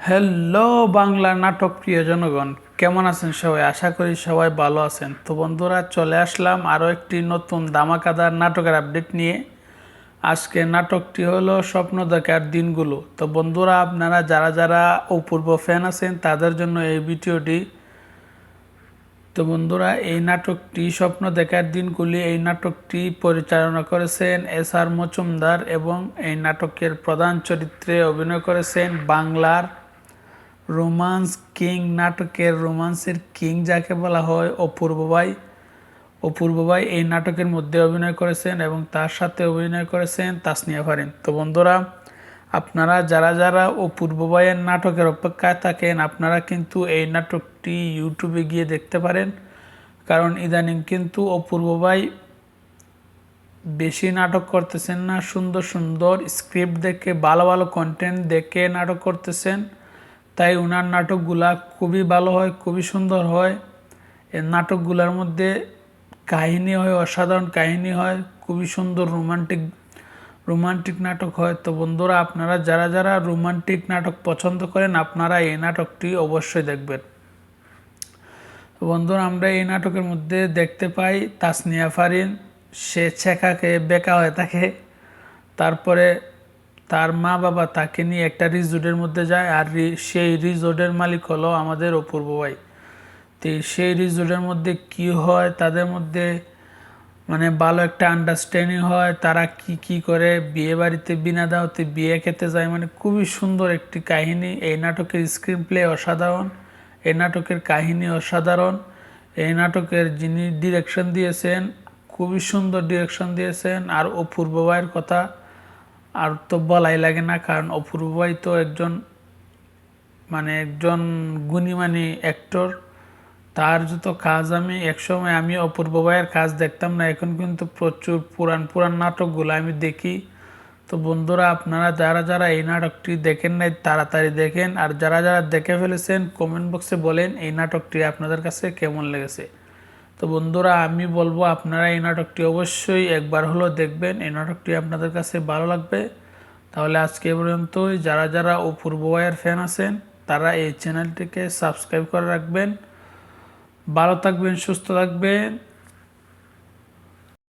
Hello Bangla নাটক প্রিয় জনগণ, কেমন আছেন সবাই? আশা করি সবাই ভালো আছেন। তো বন্ধুরা, চলে আসলাম আরও একটি নতুন ধামাকাদার নাটকের আপডেট নিয়ে। আজকে নাটকটি হলো স্বপ্ন দেখার দিনগুলো। তো বন্ধুরা, আপনারা যারা যারা অপূর্ব ফ্যান আছেন তাদের জন্য এই ভিডিওটি। তো বন্ধুরা, এই নাটকটি স্বপ্ন দেখার দিনগুলি, এই নাটকটি পরিচালনা করেছেন এস.আর. মজুমদার এবং এই নাটকের প্রধান চরিত্রে অভিনয় করেছেন বাংলার রোমান্স কিং, নাটকের রোমান্সের কিং যাকে বলা হয় অপূর্ব ভাই এই নাটকের মধ্যে অভিনয় করেছেন এবং তার সাথে অভিনয় করেছেন তাসনিয়া ফারিন। তো বন্ধুরা, আপনারা যারা যারা অপূর্ব ভাইয়ের নাটকের অপেক্ষায় থাকেন, আপনারা কিন্তু এই নাটকটি ইউটিউবে গিয়ে দেখতে পারেন। কারণ ইদানিং কিন্তু অপূর্ব ভাই বেশি নাটক করতেছেন না, সুন্দর সুন্দর স্ক্রিপ্ট দেখে, ভালো ভালো কন্টেন্ট দেখে নাটক করতেছেন। তাই ওনার নাটকগুলা খুবই ভালো হয়, খুবই সুন্দর হয়। এই নাটকগুলোর মধ্যে কাহিনী হয়, অসাধারণ কাহিনী হয়, খুবই সুন্দর রোমান্টিক নাটক হয়। তো বন্ধুরা, আপনারা যারা যারা রোমান্টিক নাটক পছন্দ করেন, আপনারা এই নাটকটি অবশ্যই দেখবেন। তো বন্ধুরা, আমরা এই নাটকের মধ্যে দেখতে পাই তাসনিয়া ফারিন, সে ছেঁকাকে বেকা হয়ে থাকে। তারপরে তার মা বাবা তাকে নিয়ে একটা রিসোর্টের মধ্যে যায়, আর সেই রিসোর্টের মালিক হলো আমাদের অপূর্ব ভাই। তো সেই রিসোর্টের মধ্যে কি হয়, তাদের মধ্যে মানে ভালো একটা আন্ডারস্ট্যান্ডিং হয়। তারা কি করে বিয়ে বাড়িতে বিনা দাওয়াতে বিয়ে খেতে যায়, মানে খুবই সুন্দর একটি কাহিনী। এই নাটকের স্ক্রিন প্লে অসাধারণ, এই নাটকের কাহিনী অসাধারণ। এই নাটকের যিনি ডিরেকশন দিয়েছেন, খুবই সুন্দর ডিরেকশন দিয়েছেন। আর অপূর্ব ভাইয়ের কথা আর তো বলাই লাগে না, কারণ অপূর্ব ভাই তো একজন গুণীমানী অ্যাক্টর। তার যত কাজ, একসময় আমি অপূর্ব ভাইয়ের কাজ দেখতাম না, এখন কিন্তু প্রচুর পুরান নাটকগুলো আমি দেখি। তো বন্ধুরা, আপনারা যারা যারা এই নাটকটি দেখেন নাই তাড়াতাড়ি দেখেন, আর যারা যারা দেখে ফেলেছেন কমেন্ট বক্সে বলেন এই নাটকটি আপনাদের কাছে কেমন লেগেছে। তো বন্ধুরা, আমি বলবো আপনারা এই নাটকটি অবশ্যই একবার হলেও দেখবেন, এই নাটকটি আপনাদের কাছে ভালো লাগবে। তাহলে আজকে পর্যন্তই। যারা যারা অপূর্ব ভাইয়ের ফ্যান আছেন তারা এই চ্যানেলটিকে সাবস্ক্রাইব করে রাখবেন। ভালো থাকবেন, সুস্থ থাকবেন।